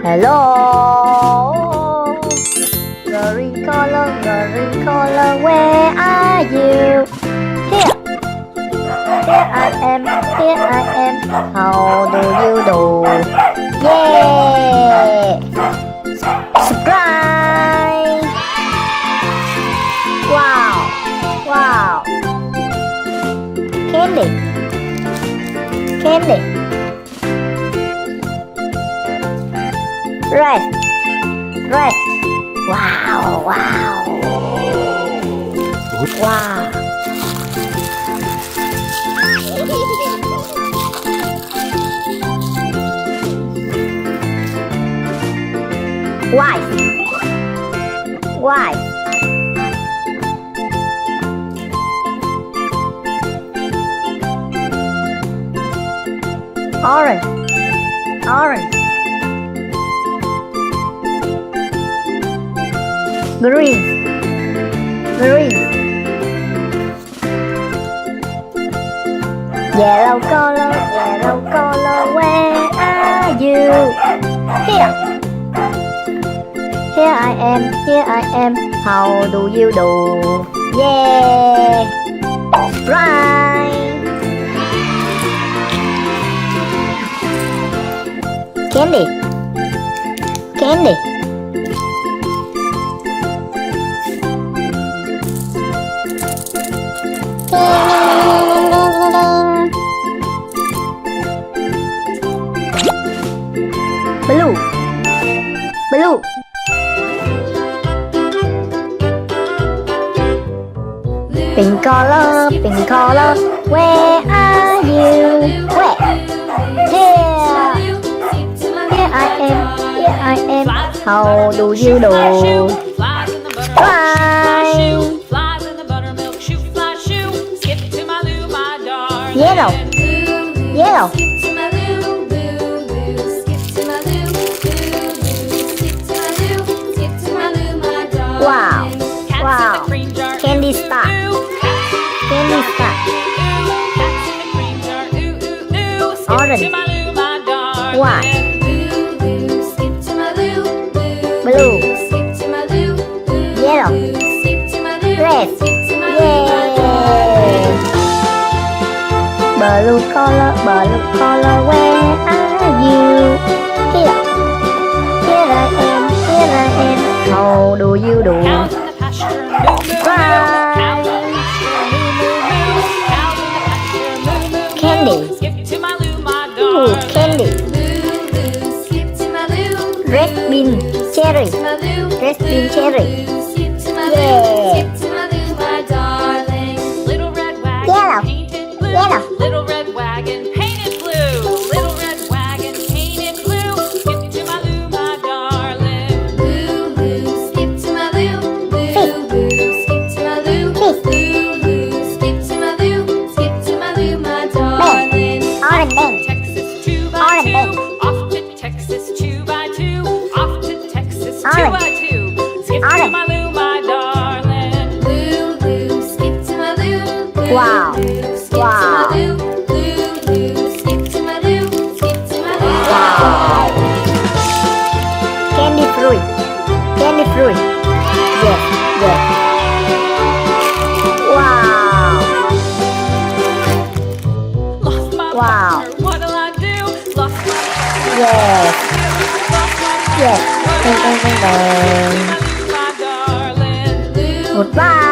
Hello, green color, where are you? Here, here I am, how do you do? Yeah! Surprise! Wow! Candy! Red! Wow! White! Orange! Green! Yellow color, where are you? Here I am, how do you do? Yeah! Right! Candy! Blue! Pink color, where are you? Where? Here I am, how do you do? Fly! Yellow! Wow! Candy star! Orange! White! Blue! Yellow! Red! Yeah! Blue color, where are you? Here I am, how do you do? Right! Candy! Candy! Red bean cherry! Yeah! Yellow! Little red wagon painted blue. Little red wagon painted blue. Skip to my loo, my darling. Loo, skip to my loo. Loo, skip to my loo. Loo, skip to my loo. Skip to my loo, my darling. Texas 2 by 2. Off to Texas 2 by 2. Off to Texas 2 by 2. Skip to my loo, my darling. Loo, skip to my loo. Wow! Candy fruit! Yes! Wow! Lost my partner, what'll I do? Lost my partner. Yes! My darling. Goodbye!